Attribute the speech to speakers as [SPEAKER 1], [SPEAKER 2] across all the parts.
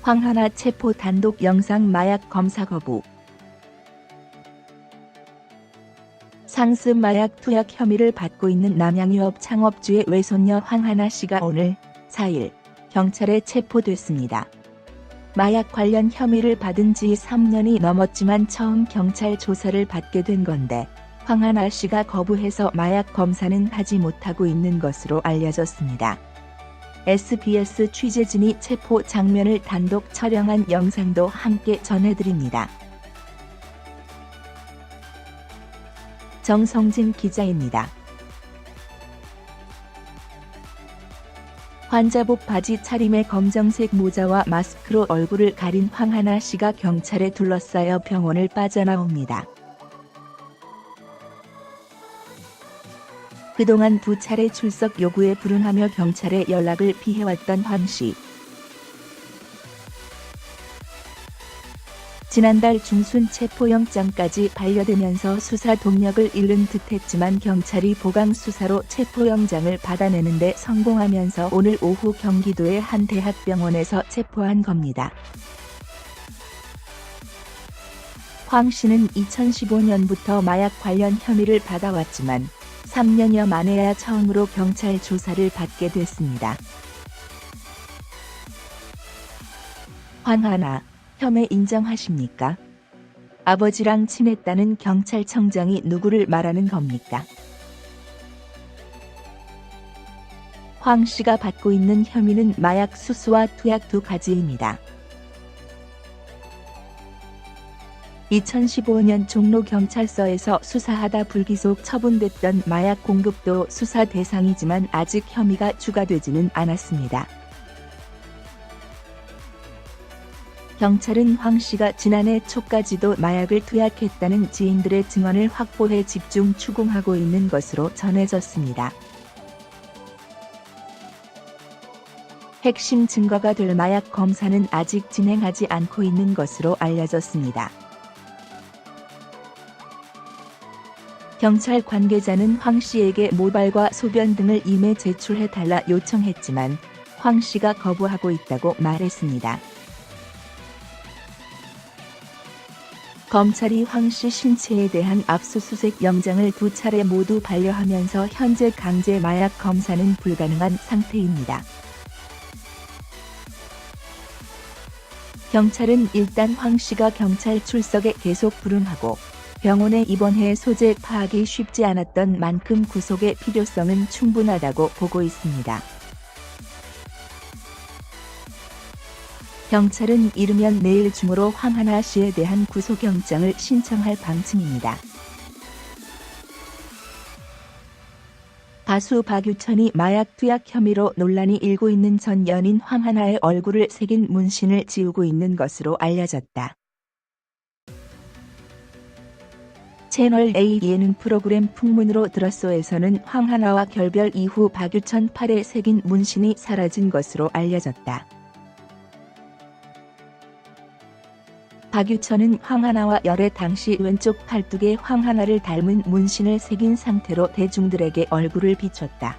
[SPEAKER 1] 황하나 체포 단독 영상 마약 검사 거부. 상습 마약 투약 혐의를 받고 있는 남양유업 창업주의 외손녀 황하나 씨가 오늘 4일 경찰에 체포됐습니다. 마약 관련 혐의를 받은 지 3년이 넘었지만 처음 경찰 조사를 받게 된 건데 황하나 씨가 거부해서 마약 검사는 하지 못하고 있는 것으로 알려졌습니다. SBS 취재진이 체포 장면을 단독 촬영한 영상도 함께 전해드립니다. 정성진 기자입니다. 환자복 바지 차림에 검정색 모자와 마스크로 얼굴을 가린 황하나 씨가 경찰에 둘러싸여 병원을 빠져나옵니다. 그동안 2차례 출석 요구에 불응하며 경찰에 연락을 피해왔던 황 씨. 지난달 중순 체포영장까지 반려되면서 수사 동력을 잃은 듯했지만 경찰이 보강 수사로 체포영장을 받아내는데 성공하면서 오늘 오후 경기도의 한 대학병원에서 체포한 겁니다. 황 씨는 2015년부터 마약 관련 혐의를 받아왔지만 3년여 만에야 처음으로 경찰 조사를 받게 됐습니다. 황하나, 혐의 인정하십니까? 아버지랑 친했다는 경찰청장이 누구를 말하는 겁니까? 황 씨가 받고 있는 혐의는 마약 수수와 투약 2가지입니다. 2015년 종로경찰서에서 수사하다 불기소 처분됐던 마약 공급도 수사 대상이지만 아직 혐의가 추가되지는 않았습니다. 경찰은 황 씨가 지난해 초까지도 마약을 투약했다는 지인들의 증언을 확보해 집중 추궁하고 있는 것으로 전해졌습니다. 핵심 증거가 될 마약 검사는 아직 진행하지 않고 있는 것으로 알려졌습니다. 경찰 관계자는 황 씨에게 모발과 소변 등을 임해 제출해달라 요청했지만 황 씨가 거부하고 있다고 말했습니다. 검찰이 황 씨 신체에 대한 압수수색 영장을 2차례 모두 반려하면서 현재 강제 마약 검사는 불가능한 상태입니다. 경찰은 일단 황 씨가 경찰 출석에 계속 불응하고 병원에 입원해 소재 파악이 쉽지 않았던 만큼 구속의 필요성은 충분하다고 보고 있습니다. 경찰은 이르면 내일 중으로 황하나 씨에 대한 구속영장을 신청할 방침입니다. 가수 박유천이 마약 투약 혐의로 논란이 일고 있는 전 연인 황하나의 얼굴을 새긴 문신을 지우고 있는 것으로 알려졌다. 채널 A 예능 프로그램 풍문으로 들었소에서는 황하나와 결별 이후 박유천 팔에 새긴 문신이 사라진 것으로 알려졌다. 박유천은 황하나와 열애 당시 왼쪽 팔뚝에 황하나를 닮은 문신을 새긴 상태로 대중들에게 얼굴을 비췄다.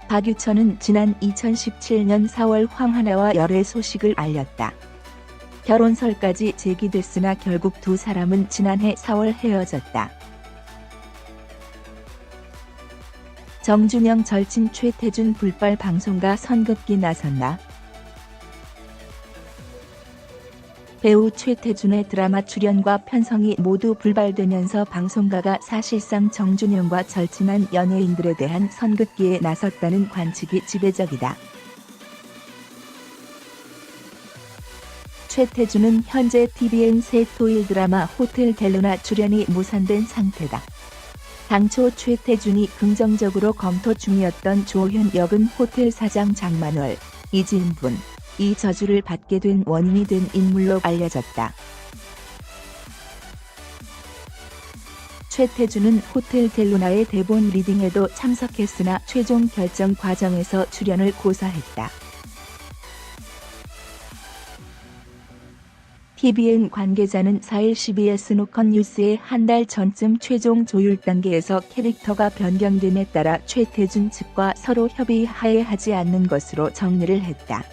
[SPEAKER 1] 박유천은 지난 2017년 4월 황하나와 열애 소식을 알렸다. 결혼설까지 제기됐으나 결국 2사람은 지난해 4월 헤어졌다. 정준영 절친 최태준 불발 방송가 선긋기 나섰나? 배우 최태준의 드라마 출연과 편성이 모두 불발되면서 방송가가 사실상 정준영과 절친한 연예인들에 대한 선긋기에 나섰다는 관측이 지배적이다. 최태준은 현재 TVN 새 토일 드라마 호텔 델루나 출연이 무산된 상태다. 당초 최태준이 긍정적으로 검토 중이었던 조현 역은 호텔 사장 장만월, 이진분, 이 저주를 받게 된 원인이 된 인물로 알려졌다. 최태준은 호텔 델루나의 대본 리딩에도 참석했으나 최종 결정 과정에서 출연을 고사했다. TVN 관계자는 4일 CBS 노컷 뉴스에 한 달 전쯤 최종 조율 단계에서 캐릭터가 변경됨에 따라 최태준 측과 서로 협의하에 하지 않는 것으로 정리를 했다.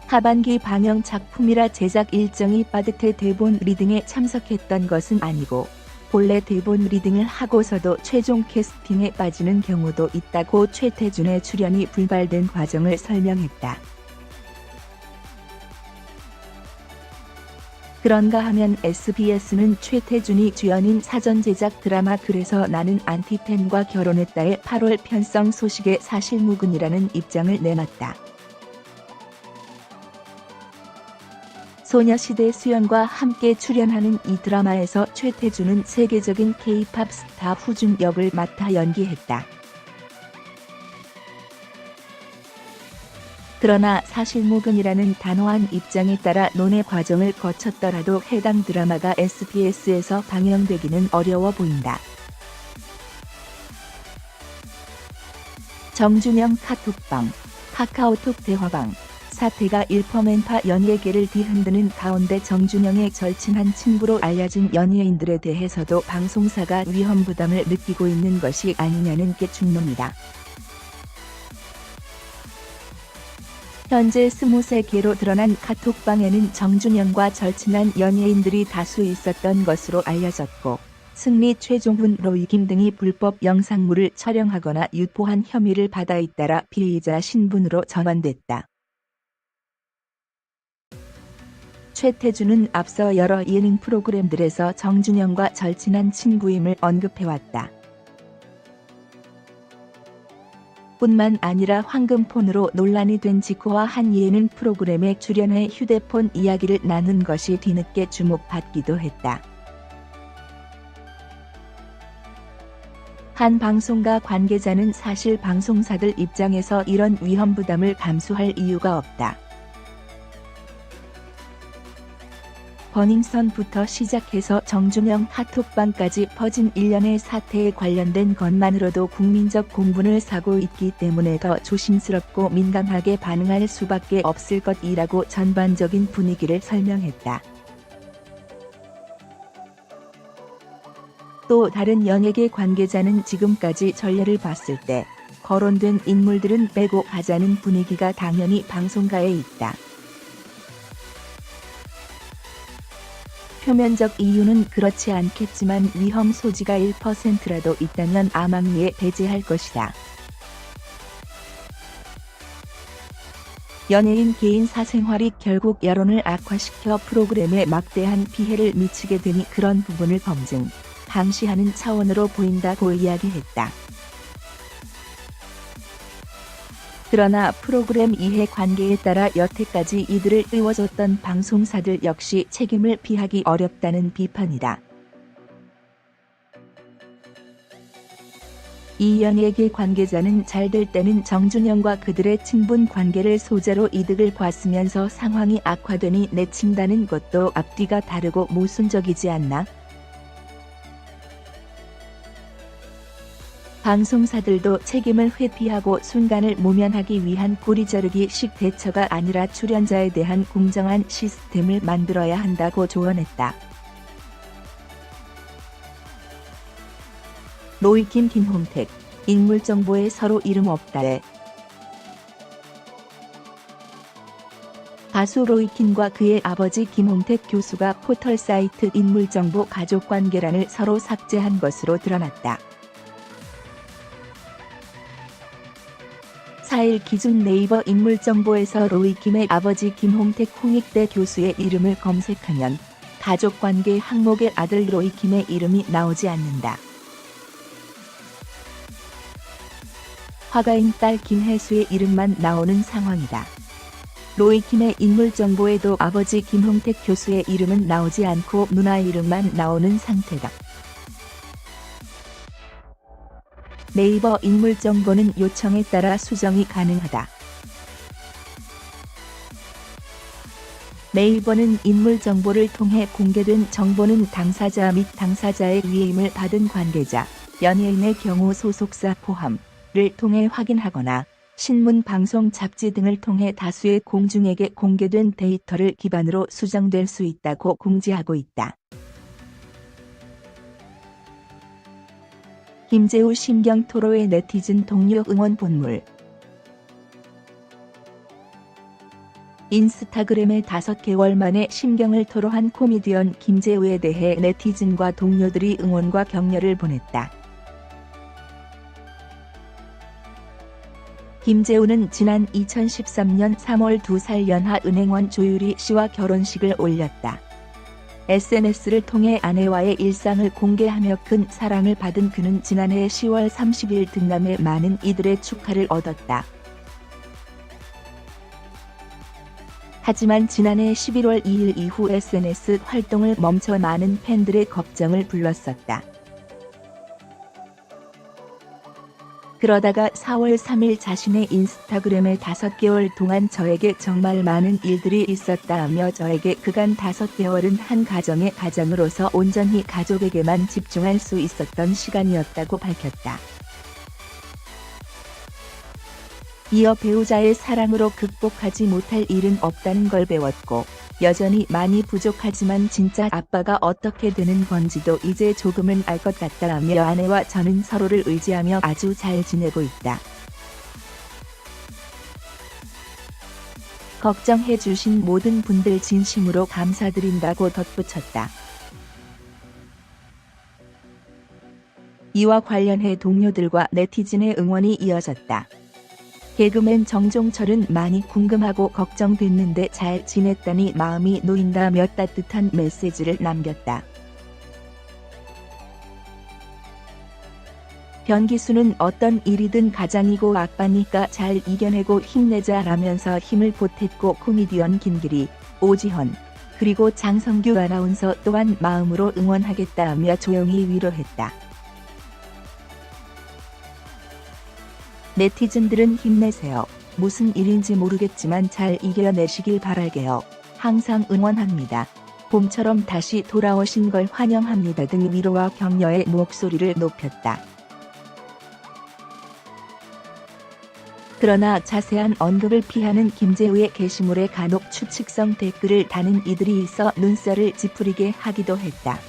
[SPEAKER 1] 하반기 방영 작품이라 제작 일정이 빠듯해 대본 리딩에 참석했던 것은 아니고 본래 대본 리딩을 하고서도 최종 캐스팅에 빠지는 경우도 있다고 최태준의 출연이 불발된 과정을 설명했다. 그런가 하면 SBS는 최태준이 주연인 사전 제작 드라마 그래서 나는 안티팬과 결혼했다의 8월 편성 소식에 사실무근이라는 입장을 내놨다. 소녀시대 수연과 함께 출연하는 이 드라마에서 최태준은 세계적인 K-팝 스타 후준 역을 맡아 연기했다. 그러나 사실무근이라는 단호한 입장에 따라 논의 과정을 거쳤더라도 해당 드라마가 SBS에서 방영되기는 어려워 보인다. 정준영 카톡방, 카카오톡 대화방 사태가 일퍼맨파 연예계를 뒤흔드는 가운데 정준영의 절친한 친구로 알려진 연예인들에 대해서도 방송사가 위험 부담을 느끼고 있는 것이 아니냐는 게 중론이다. 현재 23개로 드러난 카톡방에는 정준영과 절친한 연예인들이 다수 있었던 것으로 알려졌고 승리, 최종훈, 로이김 등이 불법 영상물을 촬영하거나 유포한 혐의를 받아 잇따라 피의자 신분으로 전환됐다. 최태준은 앞서 여러 예능 프로그램들에서 정준영과 절친한 친구임을 언급해왔다. 뿐만 아니라 황금폰으로 논란이 된 지코와 한 예능 프로그램에 출연해 휴대폰 이야기를 나눈 것이 뒤늦게 주목받기도 했다. 한 방송가 관계자는 사실 방송사들 입장에서 이런 위험 부담을 감수할 이유가 없다. 버닝썬부터 시작해서 정준영 카톡방까지 퍼진 일련의 사태에 관련된 것만으로도 국민적 공분을 사고 있기 때문에 더 조심스럽고 민감하게 반응할 수밖에 없을 것이라고 전반적인 분위기를 설명했다. 또 다른 연예계 관계자는 지금까지 전례를 봤을 때 거론된 인물들은 빼고 가자는 분위기가 당연히 방송가에 있다. 표면적 이유는 그렇지 않겠지만 위험 소지가 1%라도 있다면 암암리에 배제할 것이다. 연예인 개인 사생활이 결국 여론을 악화시켜 프로그램에 막대한 피해를 미치게 되니 그런 부분을 검증, 감시하는 차원으로 보인다고 이야기했다. 그러나 프로그램 이해 관계에 따라 여태까지 이들을 띄워줬던 방송사들 역시 책임을 피하기 어렵다는 비판이다. 이 연예계 관계자는 잘 될 때는 정준영과 그들의 친분 관계를 소재로 이득을 봤으면서 상황이 악화되니 내친다는 것도 앞뒤가 다르고 모순적이지 않나? 방송사들도 책임을 회피하고 순간을 모면하기 위한 고리자르기식 대처가 아니라 출연자에 대한 공정한 시스템을 만들어야 한다고 조언했다. 로이킴, 김홍택, 인물정보에 서로 이름 없다래. 가수 로이킴과 그의 아버지 김홍택 교수가 포털 사이트 인물정보 가족관계란을 서로 삭제한 것으로 드러났다. 4일 기준 네이버 인물정보에서 로이킴의 아버지 김홍택 홍익대 교수의 이름을 검색하면 가족관계 항목의 아들 로이킴의 이름이 나오지 않는다. 화가인 딸 김혜수의 이름만 나오는 상황이다. 로이킴의 인물정보에도 아버지 김홍택 교수의 이름은 나오지 않고 누나 이름만 나오는 상태다. 네이버 인물정보는 요청에 따라 수정이 가능하다. 네이버는 인물정보를 통해 공개된 정보는 당사자 및 당사자의 위임을 받은 관계자, 연예인의 경우 소속사 포함을 통해 확인하거나 신문, 방송, 잡지 등을 통해 다수의 공중에게 공개된 데이터를 기반으로 수정될 수 있다고 공지하고 있다. 김재우 심경 토로의 네티즌 동료 응원 본물. 인스타그램에 5개월 만에 심경을 토로한 코미디언 김재우에 대해 네티즌과 동료들이 응원과 격려를 보냈다. 김재우는 지난 2013년 3월 2살 연하 은행원 조유리 씨와 결혼식을 올렸다. SNS를 통해 아내와의 일상을 공개하며 큰 사랑을 받은 그는 지난해 10월 30일 등남에 많은 이들의 축하를 얻었다. 하지만 지난해 11월 2일 이후 SNS 활동을 멈춰 많은 팬들의 걱정을 불렀었다. 그러다가 4월 3일 자신의 인스타그램에 5개월 동안 저에게 정말 많은 일들이 있었다며 저에게 그간 5개월은 한 가정의 가장으로서 온전히 가족에게만 집중할 수 있었던 시간이었다고 밝혔다. 이어 배우자의 사랑으로 극복하지 못할 일은 없다는 걸 배웠고 여전히 많이 부족하지만 진짜 아빠가 어떻게 되는 건지도 이제 조금은 알 것 같다라며 아내와 저는 서로를 의지하며 아주 잘 지내고 있다. 걱정해 주신 모든 분들 진심으로 감사드린다고 덧붙였다. 이와 관련해 동료들과 네티즌의 응원이 이어졌다. 개그맨 정종철은 많이 궁금하고 걱정됐는데 잘 지냈다니 마음이 놓인다며 따뜻한 메시지를 남겼다. 변기수는 어떤 일이든 가장이고 아빠니까 잘 이겨내고 힘내자라면서 힘을 보탰고 코미디언 김기리, 오지헌, 그리고 장성규 아나운서 또한 마음으로 응원하겠다며 조용히 위로했다. 네티즌들은 힘내세요. 무슨 일인지 모르겠지만 잘 이겨내시길 바랄게요. 항상 응원합니다. 봄처럼 다시 돌아오신 걸 환영합니다 등 위로와 격려의 목소리를 높였다. 그러나 자세한 언급을 피하는 김재우의 게시물에 간혹 추측성 댓글을 다는 이들이 있어 눈살을 찌푸리게 하기도 했다.